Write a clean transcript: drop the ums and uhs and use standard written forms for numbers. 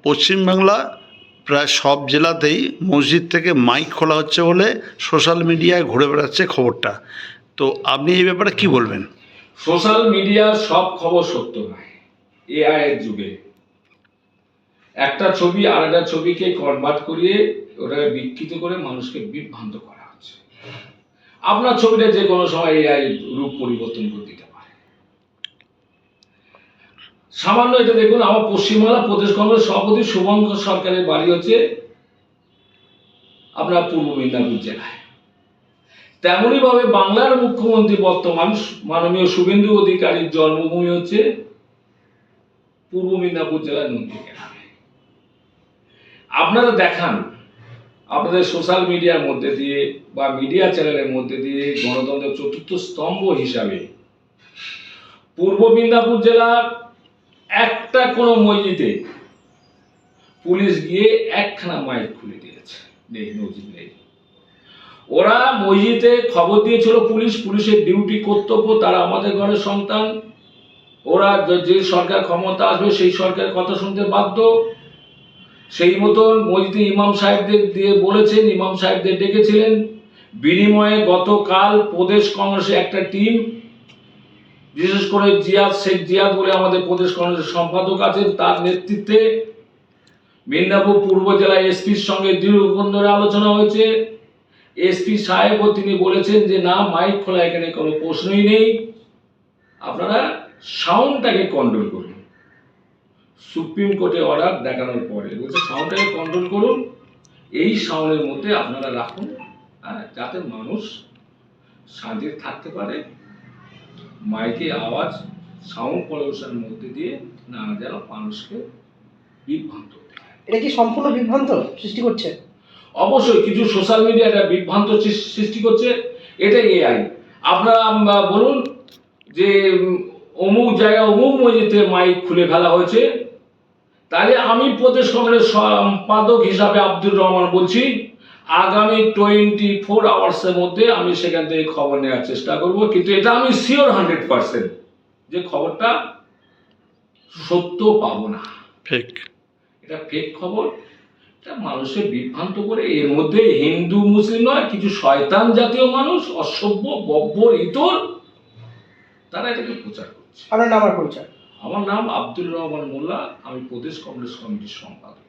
পশ্চিমবাংলা প্রায় সব জেলাতেই মসজিদ থেকে মাইক খোলা হচ্ছে বলে সোশ্যাল মিডিয়ায় ঘুরে বেড়াচ্ছে খবরটা। তো আপনি এই ব্যাপারে কি বলবেন? সোশ্যাল মিডিয়ার সব খবর সত্য নয়। এআই এর যুগে একটা ছবি আর একটা ছবিকে কনভার্ট করিয়ে ওটাকে বিকৃত করে মানুষকে বিভ্রান্ত করা হচ্ছে। আপনার ছবিটা যে কোনো সময় এআই রূপ পরিবর্তন করে দিতে পারে। সামান্য এটা দেখুন, আমার পশ্চিমবাংলা প্রদেশ কংগ্রেস সভাপতি শুভঙ্কর সরকারের বাড়ি হচ্ছে আপনার পূর্ব মেদিনীপুর জেলায়। তেমনই ভাবে বাংলার মুখ্যমন্ত্রী বর্তমান মাননীয় শুভেন্দু অধিকারীর জন্মভূমি হচ্ছে পূর্ব মেদিনীপুর জেলার নন্দীগ্রামে। আপনারা দেখান আপনাদের সোশ্যাল মিডিয়ার মধ্যে দিয়ে বা মিডিয়া চ্যানেলের মধ্যে দিয়ে গণতন্ত্রের চতুর্থ স্তম্ভ হিসাবে পূর্ব মেদিনীপুর জেলার একটা কোনো মসজিদে পুলিশ গিয়ে একখানা মাইক খুলে দিয়েছে, নেই, মসজিদ নেই। ওরা মসজিদে খবর দিয়েছিল পুলিশের ডিউটি কর্তব্য, তারা আমাদের ঘরের সন্তান, ওরা যে সরকার ক্ষমতা আসবে সেই সরকারের কথা শুনতে বাধ্য। সেই মতন মসজিদে ইমাম সাহেবদের দিয়ে বলেছেন, ইমাম সাহেবদের ডেকেছিলেন। বিনিময়ে গতকাল প্রদেশ কংগ্রেসের একটা টিম, বিশেষ করে শেখ জিয়াদ বলে আমাদের প্রদেশ কংগ্রেসের সম্পাদক আছেন, তার নেতৃত্বে মেদিনীপুর পূর্ব জেলা এসপির সঙ্গে দীর্ঘক্ষণ ধরে আলোচনা হয়েছে। এসপি সাহেবও তিনি বলেছেন যে না, মাইক খোলা এখানে কোনো প্রশ্নই নেই, আপনারা সাউন্ডটাকে কন্ট্রোল করুন। সুপ্রিম কোর্টে অর্ডার দেখানোর পরে বলছে সাউন্ডটাকে কন্ট্রোল করুন, এই সাউন্ডের মধ্যে আপনারা রাখুন, যাতে মানুষ শান্তিতে থাকতে পারে। মাইকে আওয়াজ সাউন্ড পলিউশনের মধ্যে দিয়ে না যেন মানুষকে বিভ্রান্ত হতে হয়। এটা কি সম্পূর্ণ বিভ্রান্ত সৃষ্টি করছে? অবশ্যই কিছু সোশ্যাল মিডিয়া এটা বিভ্রান্ত সৃষ্টি করছে। এটা এআই। আপনারা বলুন যে অমুক জায়গায় অমুক মসজিদে মাইক খুলে ফেলা হয়েছে, তাহলে আমি প্রদেশ কংগ্রেস সম্পাদক হিসাবে আব্দুর রহমান বলছি, আগামী 24 আওয়ার্সের মধ্যে আমি সেখান থেকে খবর নেওয়ার চেষ্টা করব। কিন্তু এটা আমি শিওর 100% যে খবরটা সত্য পাবো না। ফেক, এটা ফেক খবর, এটা মানুষের বিভ্রান্ত করে। এর মধ্যে হিন্দু মুসলিম নয়, কিছু শয়তান জাতীয় মানুষ, অসভ্য বব্বর ইতর, তারা এটাকে প্রচার করছে। আপনার নাম আর পরিচয়? আমার নাম আব্দুর রহমান মোল্লা, আমি প্রদেশ কংগ্রেস কমিটির সম্পাদক।